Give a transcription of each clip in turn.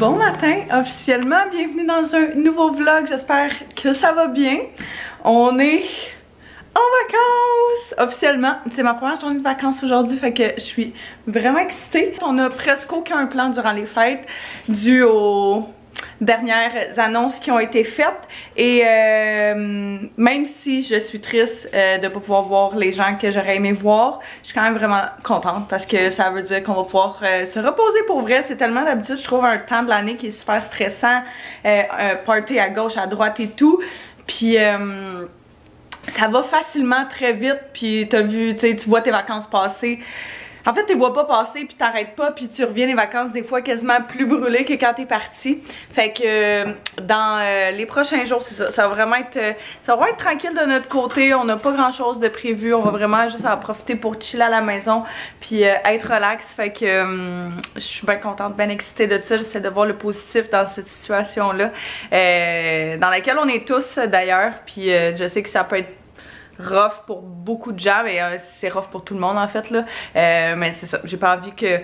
Bon matin, officiellement, bienvenue dans un nouveau vlog, j'espère que ça va bien. On est en vacances! Officiellement, c'est ma première journée de vacances aujourd'hui, fait que je suis vraiment excitée. On a presque aucun plan durant les fêtes, dû aux dernières annonces qui ont été faites. Et même si je suis triste de ne pas pouvoir voir les gens que j'aurais aimé voir, je suis quand même vraiment contente parce que ça veut dire qu'on va pouvoir se reposer pour vrai. C'est tellement d'habitude, je trouve, un temps de l'année qui est super stressant, un party à gauche, à droite et tout. Puis ça va facilement très vite, puis t'as vu, tu vois tes vacances passer. En fait, tu les vois pas passer, puis t'arrêtes pas, puis tu reviens des vacances des fois quasiment plus brûlées que quand t'es parti. Fait que dans les prochains jours, c'est ça. Ça va vraiment être tranquille de notre côté. On n'a pas grand chose de prévu. On va vraiment juste en profiter pour chiller à la maison, puis être relax. Fait que je suis bien contente, bien excitée de ça. J'essaie de voir le positif dans cette situation-là, dans laquelle on est tous d'ailleurs. Puis je sais que ça peut être rough pour beaucoup de gens, mais c'est rough pour tout le monde en fait là. Mais c'est ça, j'ai pas envie que...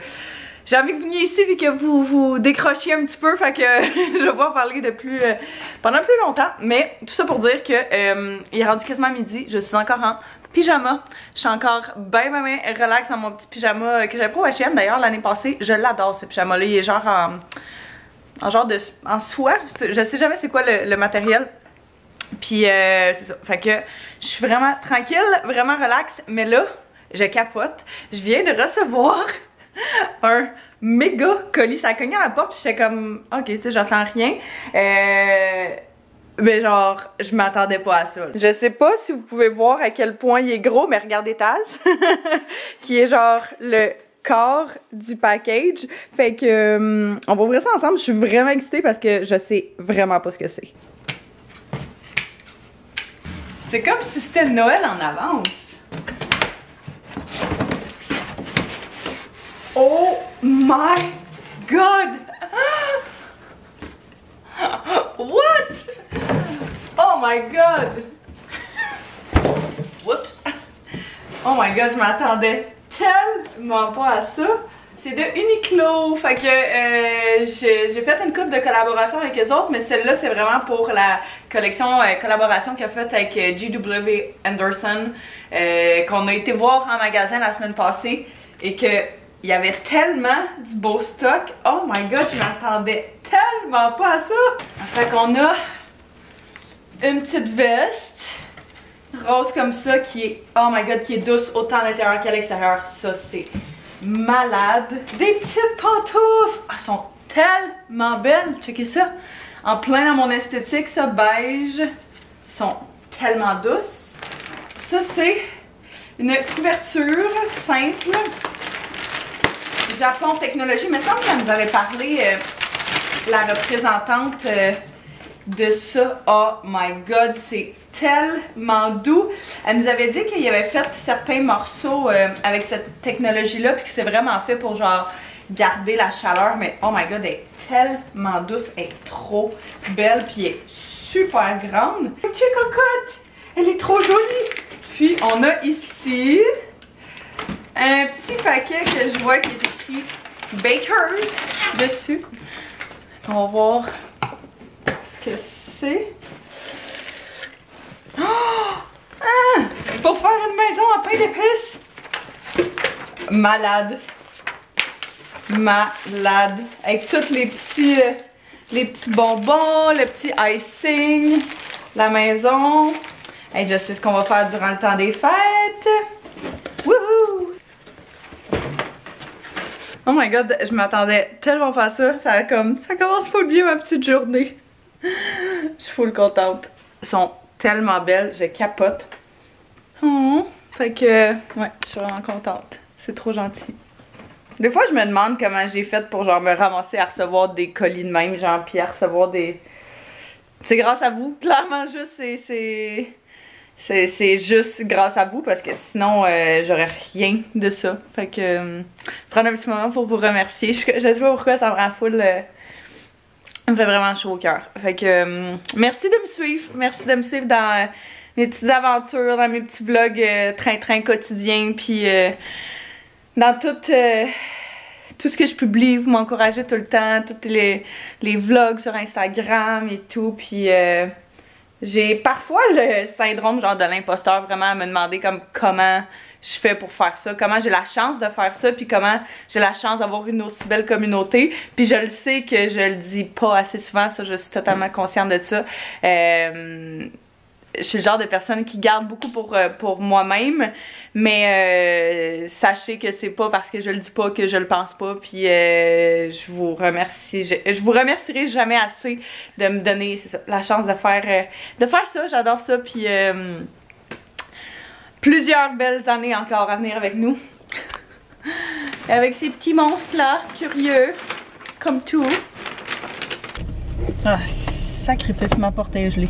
J'ai envie que vous veniez ici et que vous décrochiez un petit peu, fait que je vais pas en parler de plus pendant plus longtemps. Mais tout ça pour dire que il est rendu quasiment midi, je suis encore en pyjama. Je suis encore bien relax dans mon petit pyjama que j'avais pas au H&M d'ailleurs l'année passée. Je l'adore ce pyjama là, il est genre en soie. Je sais jamais c'est quoi le matériel. Puis c'est ça, fait que je suis vraiment tranquille, vraiment relax, mais là, je capote. Je viens de recevoir un méga colis, ça a cogné à la porte, puis j'étais comme, ok, tu sais, j'entends rien. Mais genre, je m'attendais pas à ça. Je sais pas si vous pouvez voir à quel point il est gros, mais regardez Taz, qui est genre le corps du package. Fait que on va ouvrir ça ensemble, je suis vraiment excitée parce que je sais vraiment pas ce que c'est. C'est comme si c'était Noël en avance. Oh my god! What? Oh my god! Whoops! Oh my god, je m'attendais tellement pas à ça. C'est de Uniqlo, fait que j'ai fait une couple de collaborations avec eux autres, mais celle-là c'est vraiment pour la collection collaboration qu'il a faite avec J.W. Anderson, qu'on a été voir en magasin la semaine passée et que il y avait tellement du beau stock. Oh my god, je m'attendais tellement pas à ça. Fait qu'on a une petite veste rose comme ça qui est, oh my god, qui est douce autant à l'intérieur qu'à l'extérieur. Ça c'est malade. Des petites pantoufles. Elles sont tellement belles. Checkez ça. En plein dans mon esthétique, ça, beige. Elles sont tellement douces. Ça, c'est une couverture simple. Japon Technologie. Il me semble qu'elle nous avait parlé, la représentante de ça. Oh my god, c'est tellement doux. Elle nous avait dit qu'il avait fait certains morceaux avec cette technologie-là, puis que c'est vraiment fait pour genre garder la chaleur, mais oh my god, elle est tellement douce, elle est trop belle, puis elle est super grande. Petite cocotte, elle est trop jolie. Puis on a ici un petit paquet que je vois qui est écrit Bakers dessus. On va voir ce que c'est. Oh! Ah! Pour faire une maison en pain d'épices! Malade! Malade! Avec tous les petits bonbons, le petit icing, la maison. Hey, je sais ce qu'on va faire durant le temps des fêtes! Wouhou! Oh my god, je m'attendais tellement pas à ça. Ça commence full bien ma petite journée. Je suis full contente. Ils sont tellement belle, je capote. Oh, fait que, ouais, je suis vraiment contente. C'est trop gentil. Des fois, je me demande comment j'ai fait pour genre me ramasser à recevoir des colis de même, genre, puis à recevoir des... C'est grâce à vous, clairement, juste, c'est juste grâce à vous, parce que sinon, j'aurais rien de ça. Fait que, prendre un petit moment pour vous remercier. Je sais pas pourquoi, ça me rend full... Ça me fait vraiment chaud au cœur. Fait que merci de me suivre. Merci de me suivre dans mes petites aventures, dans mes petits vlogs train-train quotidiens. Puis dans tout tout ce que je publie, vous m'encouragez tout le temps, tous les vlogs sur Instagram et tout, puis j'ai parfois le syndrome genre de l'imposteur vraiment à me demander comme comment je fais pour faire ça, comment j'ai la chance de faire ça, puis comment j'ai la chance d'avoir une aussi belle communauté, puis je le sais que je le dis pas assez souvent, ça je suis totalement consciente de ça. Je suis le genre de personne qui garde beaucoup pour moi-même, mais sachez que c'est pas parce que je le dis pas que je le pense pas, puis je vous remercie, je vous remercierai jamais assez de me donner, c'est ça, la chance de faire ça, j'adore ça, puis plusieurs belles années encore à venir avec nous. Avec ces petits monstres là, curieux, comme tout. Ah, sacrifice, ma porte est gelée.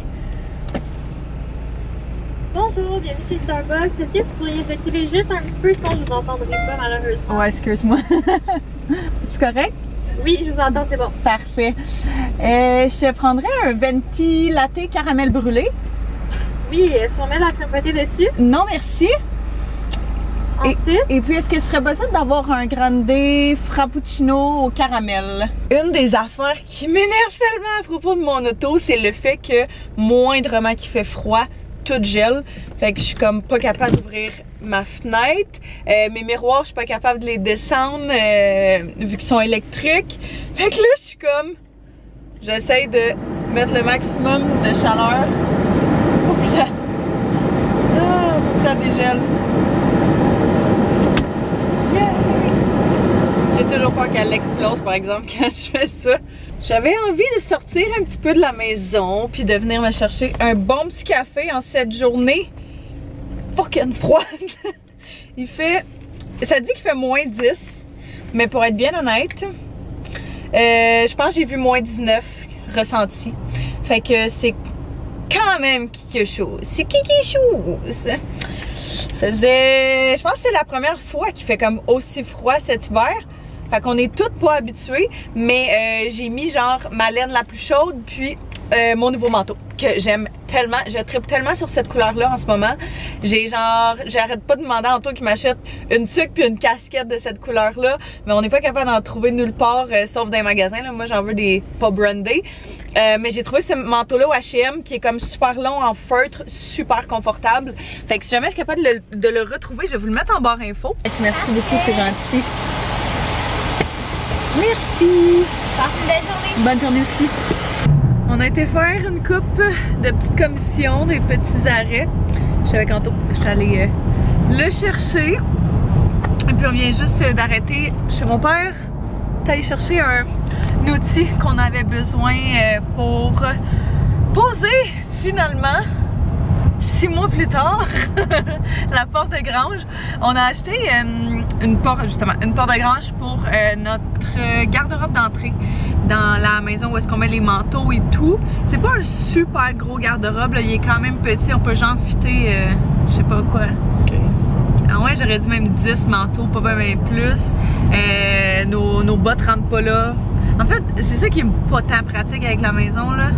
Bonjour, bienvenue chez Starbucks. Est-ce que vous pourriez reculer juste un peu, sinon je vous entendrai pas malheureusement. Ouais, excuse-moi. C'est correct? Oui, je vous entends, c'est bon. Parfait. Je prendrais un venti latte caramel brûlé. Oui, est-ce qu'on met la crème fouettée dessus? Non, merci. Ensuite? Et puis, est-ce que ce serait possible d'avoir un grande frappuccino au caramel? Une des affaires qui m'énerve tellement à propos de mon auto, c'est le fait que moindrement qu'il fait froid, tout gèle. Fait que je suis comme pas capable d'ouvrir ma fenêtre. Mes miroirs, je suis pas capable de les descendre vu qu'ils sont électriques. Fait que là, je suis comme... J'essaie de mettre le maximum de chaleur pour que ça dégèle. Yeah. J'ai toujours peur qu'elle explose par exemple quand je fais ça. J'avais envie de sortir un petit peu de la maison puis de venir me chercher un bon petit café en cette journée fucking froide. Il fait... Ça dit qu'il fait moins 10, mais pour être bien honnête, je pense que j'ai vu moins 19 ressenti. Fait que c'est quand même quelque chose. C'est quelque chose. Je pense que c'est la première fois qu'il fait comme aussi froid cet hiver. Fait qu'on est toutes pas habituées. Mais j'ai mis genre ma laine la plus chaude puis mon nouveau manteau que j'aime tellement. Je trippe tellement sur cette couleur là en ce moment. J'arrête pas de demander à Anto qu'il m'achète une tuque puis une casquette de cette couleur là. Mais on n'est pas capable d'en trouver nulle part sauf dans les magasins là. Moi j'en veux des pas brandés. Mais j'ai trouvé ce manteau là au H&M qui est comme super long en feutre, super confortable. Fait que si jamais je suis capable de le retrouver, je vais vous le mettre en barre info. Merci beaucoup, c'est gentil. Merci. Passe une belle journée. Bonne journée aussi. On a été faire une coupe de petites commissions, des petits arrêts. Je suis avec Anto, je suis allée le chercher. Et puis on vient juste d'arrêter chez mon père. D'aller chercher un outil qu'on avait besoin pour poser finalement 6 mois plus tard la porte de grange. On a acheté une porte de grange pour notre garde-robe d'entrée dans la maison où est-ce qu'on met les manteaux et tout. C'est pas un super gros garde-robe, il est quand même petit, on peut genre fitter je sais pas quoi. 15. Ah ouais, j'aurais dit même 10 manteaux, pas même plus. Nos bottes rentrent pas là. En fait, c'est ça qui est pas tant pratique avec la maison là.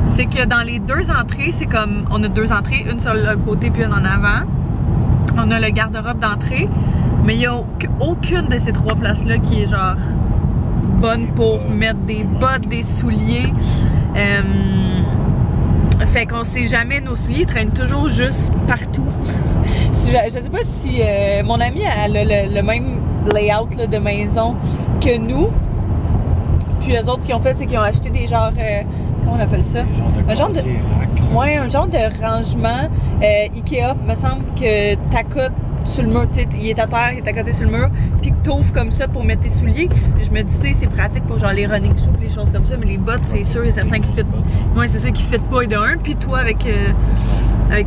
C'est que dans les deux entrées, c'est comme, on a deux entrées, une sur le côté puis une en avant. On a le garde-robe d'entrée, mais il n'y a aucune de ces trois places-là qui est genre bonne pour mettre des bottes, des souliers. Fait qu'on sait jamais, nos souliers traînent toujours juste partout. Je sais pas si mon amie elle a le même layout là, de maison que nous. Puis eux autres, ce qu'ils ont fait, c'est qu'ils ont acheté des genres... comment on appelle ça? Un genre de rangement Ikea. Me semble que t'accotes sur le mur, tu sais, il est à terre, il est à côté sur le mur, puis que t'ouvres comme ça pour mettre tes souliers. Puis je me dis, tu sais, c'est pratique pour genre les running shoes, les choses comme ça, mais les bottes, c'est sûr et certain qui fit. Ouais, c'est ça qui fit pas et de un. Puis toi, avec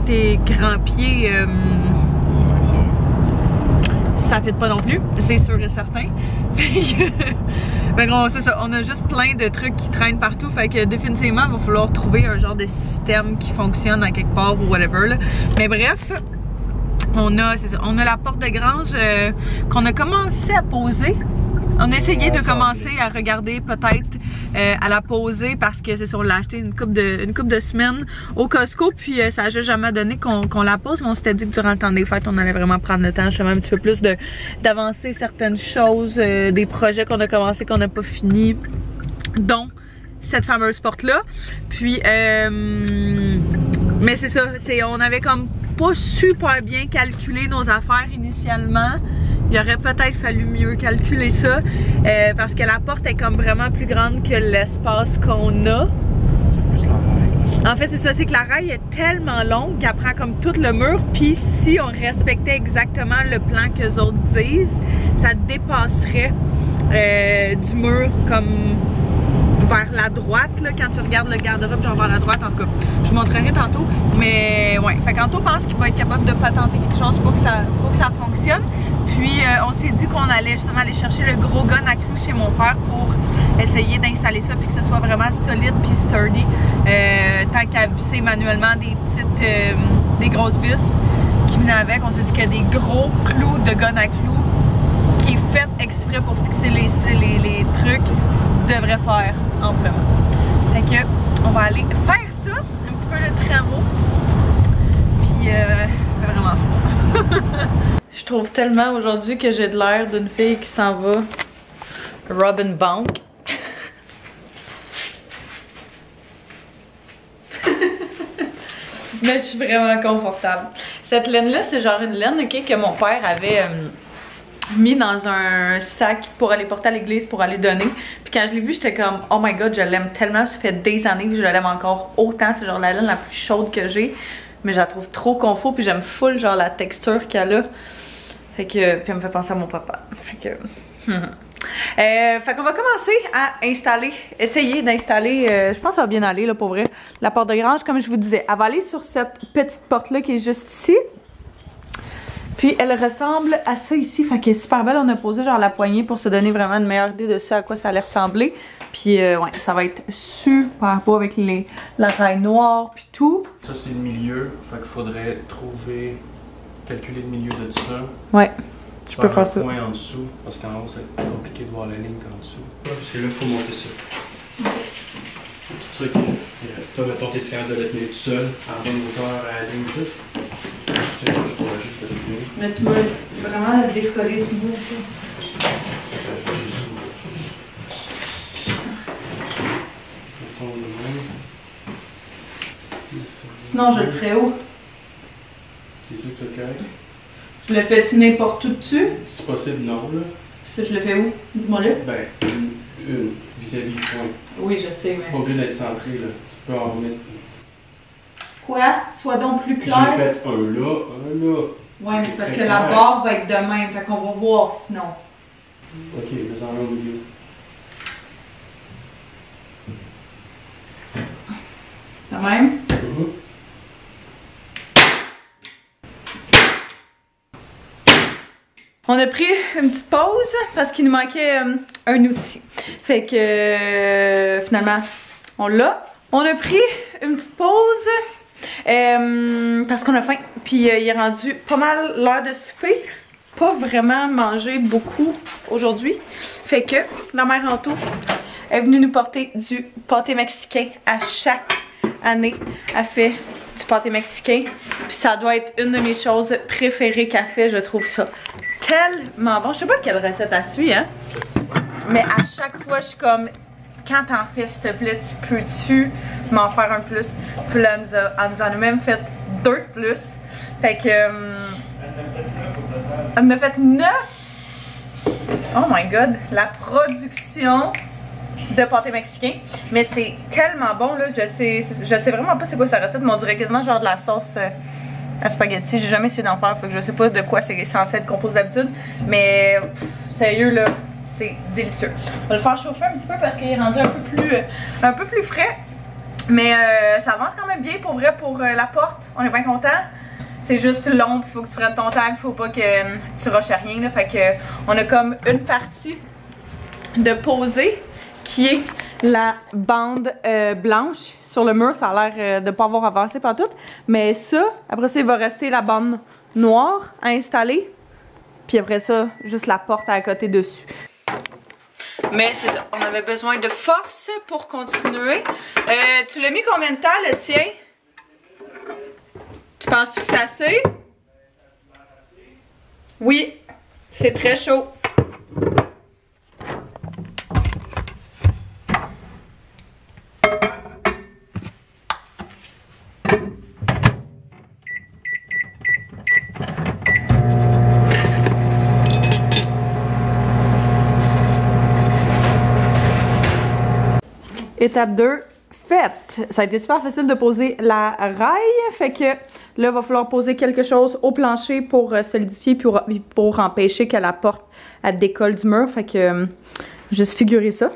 tes grands pieds, ça fit pas non plus, c'est sûr et certain. Fait que c'est ça, on a juste plein de trucs qui traînent partout, fait que définitivement il va falloir trouver un genre de système qui fonctionne à quelque part ou whatever là. Mais bref, on a la porte de grange qu'on a commencé à poser. On a essayé de commencer à regarder peut-être à la poser parce que c'est sûr, on l'a acheté une couple de semaines au Costco, puis ça a juste jamais donné qu'on la pose, mais on s'était dit que durant le temps des fêtes, on allait vraiment prendre le temps justement un petit peu plus d'avancer certaines choses, des projets qu'on a commencé qu'on n'a pas fini, dont cette fameuse porte-là. Puis, mais c'est ça, on avait comme pas super bien calculé nos affaires initialement. Il aurait peut-être fallu mieux calculer ça parce que la porte est comme vraiment plus grande que l'espace qu'on a. C'est plus la rail. En fait, c'est ça, c'est que la rail est tellement longue qu'elle prend comme tout le mur. Puis si on respectait exactement le plan que les autres disent, ça dépasserait du mur comme vers la droite, là, quand tu regardes le garde-robe, genre vers la droite, en tout cas. Je vous montrerai tantôt. Mais ouais, fait qu'Anto pense qu'il va être capable de patenter quelque chose pour que ça fonctionne. Puis on s'est dit qu'on allait justement aller chercher le gros gun à clous chez mon père pour essayer d'installer ça puis que ce soit vraiment solide puis sturdy. Tant qu'à visser manuellement des grosses vis qui venaient avec, on s'est dit qu'il y a des gros clous de gun à clous qui est fait exprès pour fixer les trucs devrait faire amplement. Fait que on va aller faire ça, un petit peu de travaux. Puis c'est vraiment fou. Je trouve tellement aujourd'hui que j'ai de l'air d'une fille qui s'en va rob une banque. Mais je suis vraiment confortable. Cette laine-là, c'est genre une laine que mon père avait mis dans un sac pour aller porter à l'église pour aller donner. Puis quand je l'ai vu, j'étais comme oh my god, je l'aime tellement, ça fait des années que je l'aime encore autant, c'est genre la laine la plus chaude que j'ai, mais je la trouve trop confort, puis j'aime full genre la texture qu'elle a. Fait que puis elle me fait penser à mon papa. Fait que fait qu'on va commencer à installer, essayer d'installer, je pense que ça va bien aller là pour vrai, la porte de grange comme je vous disais. Elle va aller sur cette petite porte là qui est juste ici. Puis elle ressemble à ça ici, fait qu'elle est super belle. On a posé genre la poignée pour se donner vraiment une meilleure idée de ça, à quoi ça allait ressembler. Puis ouais, ça va être super beau avec la raille noire puis tout. Ça c'est le milieu, fait qu'il faudrait calculer le milieu de ça. Ouais, je peux faire ça. Un point en dessous, parce qu'en haut c'est compliqué de voir la ligne qu'en dessous. Ouais, parce que là il faut monter ça. C'est pour ça que toi, mettons, t'es capable de le tenir tout seul, en bonne hauteur à la ligne tout. Je pourrais juste le tenir. Mais tu veux vraiment le décoller du bout, ça. Sinon, je le ferais où? C'est tout ok? Je le fais-tu n'importe où dessus? Si possible, non, là. Ça, je le fais où? Dis-moi là. Ben, une vis-à-vis du point. Oui, je sais, mais... Pas obligé d'être centré, là. Tu peux en remettre. Quoi? Sois donc plus clair. J'ai fait un là, un là. Ouais, mais c'est parce que la barre va être de même, fait qu'on va voir sinon. Ok, mais en au milieu. De même? On a pris une petite pause parce qu'il nous manquait un outil. Fait que finalement, on l'a. On a pris une petite pause parce qu'on a faim. Puis il est rendu pas mal l'heure de souper. Pas vraiment mangé beaucoup aujourd'hui. Fait que la mère Anto est venue nous porter du pâté mexicain à chaque année. Elle fait du pâté mexicain. Puis ça doit être une de mes choses préférées qu'elle fait. Je trouve ça tellement bon. Je sais pas quelle recette elle suit, hein. Mais à chaque fois, je suis comme, quand t'en fais, s'il te plaît, tu peux-tu m'en faire un plus? Puis là, elle nous en a même fait 2 plus. Fait que, elle en a fait 9. Oh my god, la production de pâté mexicain. Mais c'est tellement bon, là. Je sais vraiment pas c'est quoi sa recette, mais on dirait quasiment genre de la sauce à spaghetti. J'ai jamais essayé d'en faire, fait que je sais pas de quoi c'est censé être composé d'habitude. Mais sérieux, là, c'est délicieux. On va le faire chauffer un petit peu parce qu'il est rendu un peu plus frais. Mais ça avance quand même bien pour vrai pour la porte. On est bien content. C'est juste long, il faut que tu prennes ton temps, il faut pas que tu rushes à rien. Là, fait que on a comme une partie de posée qui est la bande blanche sur le mur. Ça a l'air de pas avoir avancé partout. Mais ça, après ça, il va rester la bande noire à installer. Puis après ça, juste la porte à côté dessus. Mais c'est ça, on avait besoin de force pour continuer. Tu l'as mis combien de temps le tien? Tu penses-tu que c'est assez? Oui, c'est très chaud. Étape 2, faite. Ça a été super facile de poser la raille, fait que là, il va falloir poser quelque chose au plancher pour solidifier puis pour empêcher que la porte elle décolle du mur, fait que juste figurer ça.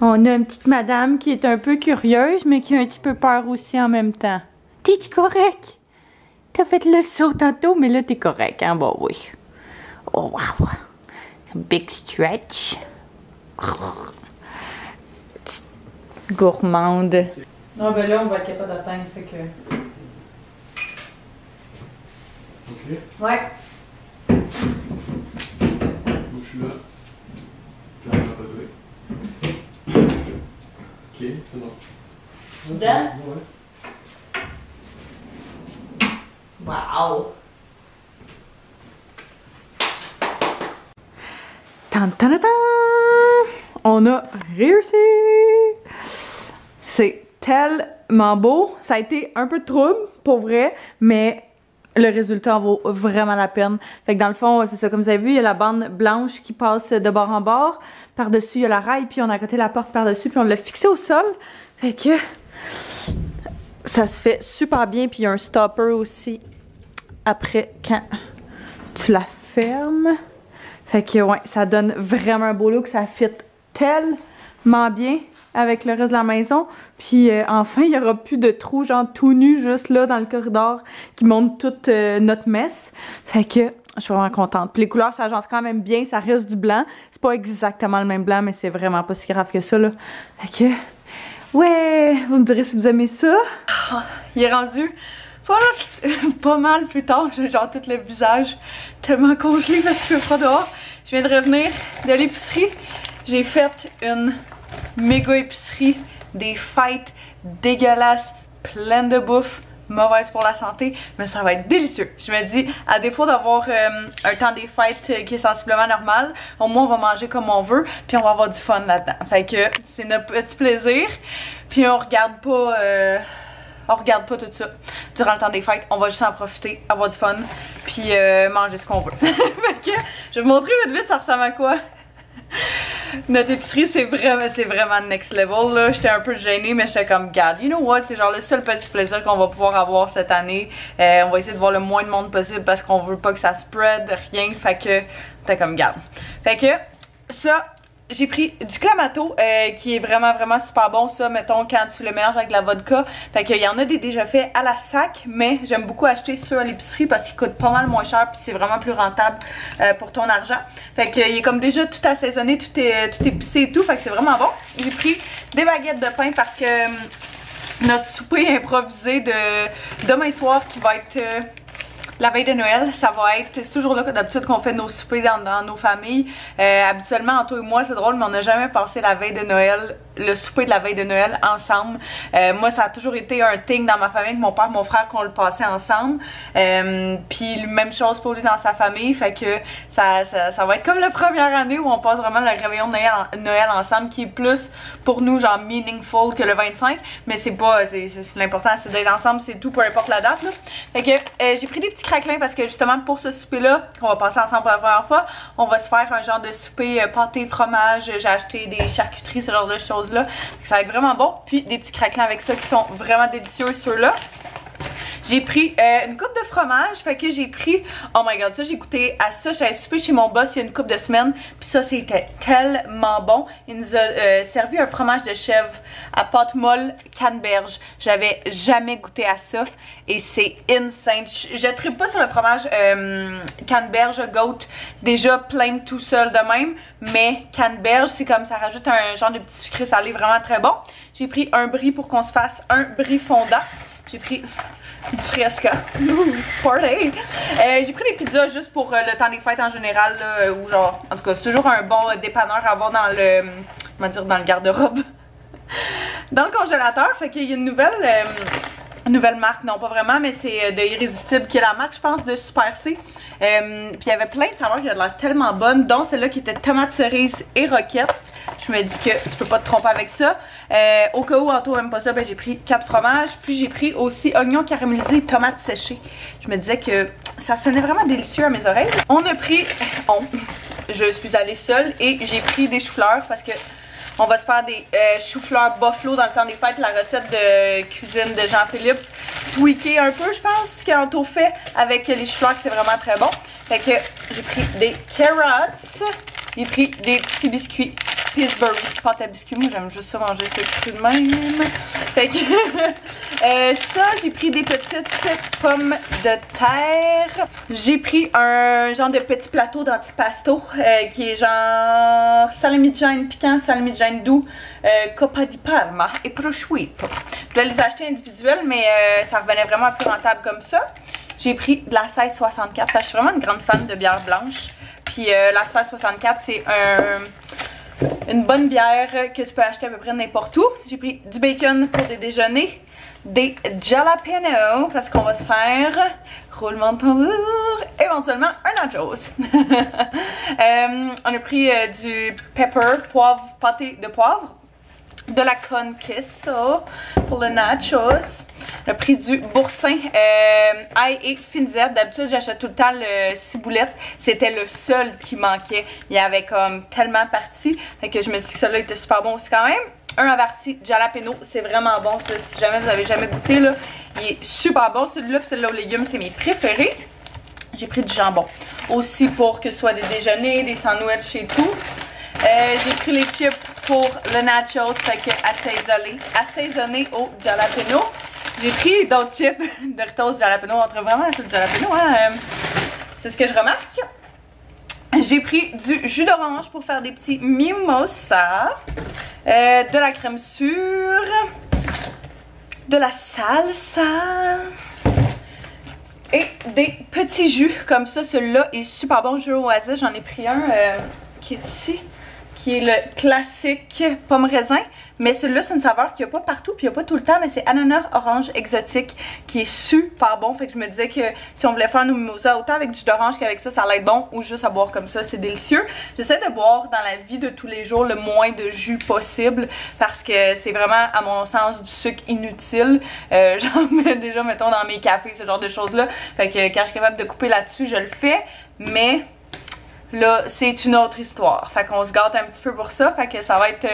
On a une petite madame qui est un peu curieuse, mais qui a un petit peu peur aussi en même temps. T'es-tu correct? T'as fait le saut tantôt, mais là, t'es correct, hein? Bon, oui. Oh, wow! Big stretch. Gourmande. Ah ben là, on va être capable d'atteindre, fait que... Ok. Ouais. Donc je suis là. Je vais pas jouer. Ok, c'est bon. Dedans? Ouais. Wow! Tan tan tan! On a réussi! C'est tellement beau. Ça a été un peu de trouble, pour vrai, mais le résultat en vaut vraiment la peine. Fait que dans le fond, c'est ça, comme vous avez vu, il y a la bande blanche qui passe de bord en bord. Par-dessus, il y a la raille, puis on a à côté la porte par-dessus, puis on l'a fixé au sol. Fait que ça se fait super bien, puis il y a un stopper aussi après quand tu la fermes. Fait que ouais, ça donne vraiment un beau look, ça fit tellement bien avec le reste de la maison. Puis enfin, il n'y aura plus de trous genre tout nu juste là dans le corridor qui montre toute notre messe. Fait que je suis vraiment contente. Puis les couleurs s'agencent quand même bien, ça reste du blanc. C'est pas exactement le même blanc, mais c'est vraiment pas si grave que ça là. Fait que ouais, vous me direz si vous aimez ça. Il est rendu pas mal plus tard, j'ai genre tout le visage tellement congelé parce qu'il fait froid dehors. Je viens de revenir de l'épicerie. J'ai fait une méga épicerie, des fêtes dégueulasses, pleines de bouffe, mauvaise pour la santé, mais ça va être délicieux. Je me dis, à défaut d'avoir un temps des fêtes qui est sensiblement normal, au moins on va manger comme on veut, puis on va avoir du fun là-dedans. Fait que c'est notre petit plaisir, puis on regarde pas tout ça durant le temps des fêtes, on va juste en profiter, avoir du fun, puis manger ce qu'on veut. Fait que je vais vous montrer vite ça ressemble à quoi. Notre épicerie, c'est vraiment next level là. J'étais un peu gênée, mais j'étais comme, God, you know what, c'est genre le seul petit plaisir qu'on va pouvoir avoir cette année. On va essayer de voir le moins de monde possible parce qu'on veut pas que ça spread, rien. Fait que, t'es comme, God. Fait que, ça, j'ai pris du Clamato qui est vraiment super bon, ça, mettons, quand tu le mélanges avec de la vodka. Fait qu'il y en a des déjà faits à la sac, mais j'aime beaucoup acheter ceux à l'épicerie parce qu'ils coûtent pas mal moins cher puis c'est vraiment plus rentable pour ton argent. Fait qu'il est comme déjà tout assaisonné, tout épicé et tout, fait que c'est vraiment bon. J'ai pris des baguettes de pain parce que notre souper improvisé de demain soir qui va être... la veille de Noël, ça va être, c'est toujours là que d'habitude qu'on fait nos soupers dans nos familles. Habituellement, Anto et moi, c'est drôle, mais on n'a jamais passé la veille de Noël, le souper de la veille de Noël ensemble. Moi, ça a toujours été un thing dans ma famille avec mon père et mon frère qu'on le passait ensemble. Puis même chose pour lui dans sa famille, fait que ça va être comme la première année où on passe vraiment le réveillon de Noël ensemble, qui est plus pour nous genre meaningful que le 25, mais c'est pas, l'important c'est d'être ensemble, c'est tout, peu importe la date là. Fait que j'ai pris des petits craquelins parce que justement pour ce souper là qu'on va passer ensemble pour la première fois, on va se faire un genre de souper pâté fromage. J'ai acheté des charcuteries, ce genre de choses là, ça va être vraiment bon. Puis des petits craquelins avec ça qui sont vraiment délicieux, ceux-là. J'ai pris une coupe de fromage, fait que j'ai pris, oh my god, ça j'ai goûté à ça, j'avais soupé chez mon boss il y a une couple de semaines, puis ça c'était tellement bon. Il nous a servi un fromage de chèvre à pâte molle canneberge. J'avais jamais goûté à ça et c'est insane. Je trippe pas sur le fromage canneberge goat déjà plein tout seul de même, mais canneberge c'est comme ça rajoute un genre de petit sucré salé vraiment très bon. J'ai pris un brie pour qu'on se fasse un brie fondant. J'ai pris du fresca. Party! J'ai pris des pizzas juste pour le temps des fêtes en général, là, ou genre, en tout cas, c'est toujours un bon dépanneur à avoir dans le, comment dire, dans le garde-robe. Dans le congélateur, fait qu'il y a une nouvelle marque, non pas vraiment, mais c'est de Irrésistible qui est la marque, je pense, de Super C. Puis il y avait plein de saveurs qui avaient l'air tellement bonnes, dont celle-là qui était tomate cerise et roquette. Je me dis que tu peux pas te tromper avec ça. Au cas où Anto aime pas ça, ben j'ai pris 4 fromages. Puis j'ai pris aussi oignons caramélisés et tomates séchées. Je me disais que ça sonnait vraiment délicieux à mes oreilles. Je suis allée seule et j'ai pris des choux-fleurs parce que on va se faire des choux-fleurs buffalo dans le temps des fêtes. La recette de cuisine de Jean-Philippe. Tweaké un peu, je pense, qu'Anto fait avec les choux-fleurs, que c'est vraiment très bon. Fait que j'ai pris des carrots. J'ai pris des petits biscuits Pillsbury, pâte à biscuits. Moi, j'aime juste ça, manger ça cru de même. Fait que ça, j'ai pris des petites pommes de terre. J'ai pris un genre de petit plateau d'antipasto qui est genre salami de gêne piquant, salami de gêne doux, coppa di Parma et prosciutto. Je voulais les acheter individuels, mais ça revenait vraiment plus rentable comme ça. J'ai pris de la 1664 parce que je suis vraiment une grande fan de bière blanche. Puis la 1664, c'est une bonne bière que tu peux acheter à peu près n'importe où. J'ai pris du bacon pour des déjeuners, des jalapenos parce qu'on va se faire roulement de tambour, éventuellement un nachos. On a pris du pepper, poivre, pâté de poivre, de la con queso pour le nachos. On a pris du boursin ail et fines herbes. D'habitude, j'achète tout le temps le ciboulette. C'était le seul qui manquait. Il y avait comme tellement parti. Fait que je me suis dit que celui-là était super bon aussi quand même. Un averti jalapeno, c'est vraiment bon. Ça, si jamais vous avez jamais goûté, là, il est super bon. Celui-là et celui-là aux légumes, c'est mes préférés. J'ai pris du jambon. Aussi pour que ce soit des déjeuners, des sandwichs et tout. J'ai pris les chips pour le nachos, fait que assaisonné au jalapeno. J'ai pris d'autres chips Doritos jalapeno, on trouve vraiment tout le jalapeno, hein? C'est ce que je remarque. J'ai pris du jus d'orange pour faire des petits mimosas, de la crème sûre, de la salsa et des petits jus comme ça. Celui-là est super bon, jus Oasis. J'en ai pris un qui est ici, qui est le classique pomme raisin. Mais celui-là, c'est une saveur qu'il n'y a pas partout, puis il n'y a pas tout le temps, mais c'est ananas orange exotique, qui est super bon. Fait que je me disais que si on voulait faire nos mimosas, autant avec du jus d'orange qu'avec ça, ça allait être bon, ou juste à boire comme ça, c'est délicieux. J'essaie de boire dans la vie de tous les jours le moins de jus possible, parce que c'est vraiment, à mon sens, du sucre inutile. J'en mets déjà, mettons, dans mes cafés, ce genre de choses-là. Fait que quand je suis capable de couper là-dessus, je le fais, mais là, c'est une autre histoire. Fait qu'on se gâte un petit peu pour ça. Fait que ça va être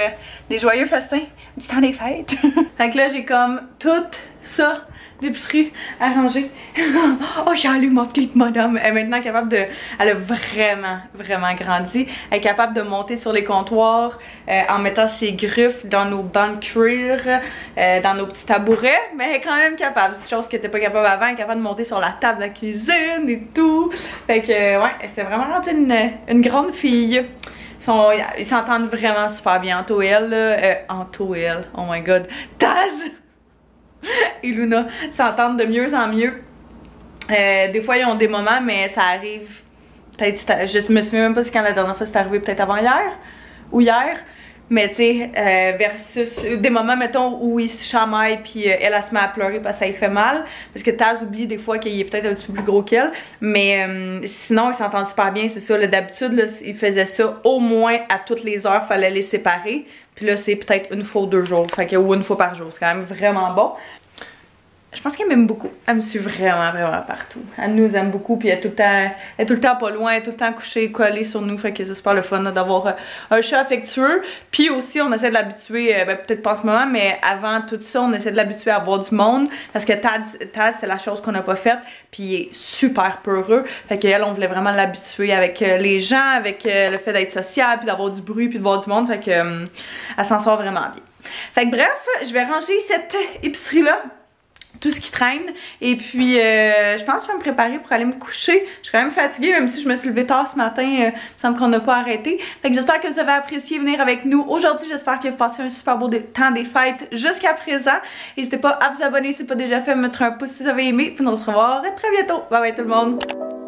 des joyeux festins du temps des fêtes. Fait que là, j'ai comme tout ça d'épicerie à ranger. Oh, j'ai allumé ma petite madame. Elle est maintenant capable de... Elle a vraiment grandi. Elle est capable de monter sur les comptoirs en mettant ses griffes dans nos bancs de cuir, dans nos petits tabourets. Mais elle est quand même capable. C'est chose qu'elle n'était pas capable avant. Elle est capable de monter sur la table de la cuisine et tout. Fait que, ouais, elle s'est vraiment rendue une grande fille. Ils s'entendent vraiment super bien. Anto et elle, oh my god. Taz! Et Luna s'entendent de mieux en mieux. Des fois, ils ont des moments, mais ça arrive. Peut-être, je me souviens même pas si quand la dernière fois c'est arrivé, peut-être avant hier ou hier. Mais tu sais, versus des moments, mettons, où ils se chamaillent, puis elle se met à pleurer parce que ça lui fait mal. Parce que Taz oublie des fois qu'il est peut-être un petit peu plus gros qu'elle. Mais sinon, ils s'entendent super bien, c'est ça. D'habitude, ils faisaient ça au moins à toutes les heures, fallait les séparer. Puis là, c'est peut-être une fois ou 2 jours. Fait que, ou une fois par jour. C'est quand même vraiment bon. Je pense qu'elle m'aime beaucoup. Elle me suit vraiment partout. Elle nous aime beaucoup, puis elle est tout le temps pas loin, elle est tout le temps couchée, collée sur nous. Fait que c'est super le fun d'avoir un chat affectueux. Puis aussi, on essaie de l'habituer, peut-être pas en ce moment, mais avant tout ça, on essaie de l'habituer à voir du monde. Parce que Taz, c'est la chose qu'on n'a pas faite, puis il est super peureux. Fait qu'elle, on voulait vraiment l'habituer avec les gens, avec le fait d'être social, puis d'avoir du bruit, puis de voir du monde. Fait que elle s'en sort vraiment bien. Fait que bref, je vais ranger cette épicerie-là. tout ce qui traîne. Et puis, je pense que je vais me préparer pour aller me coucher. Je suis quand même fatiguée, même si je me suis levée tard ce matin. Il me semble qu'on n'a pas arrêté. Fait que j'espère que vous avez apprécié venir avec nous aujourd'hui. J'espère que vous passez un super beau temps des fêtes jusqu'à présent. N'hésitez pas à vous abonner si ce n'est pas déjà fait, à mettre un pouce si vous avez aimé. Puis nous revoir très bientôt. Bye bye tout le monde!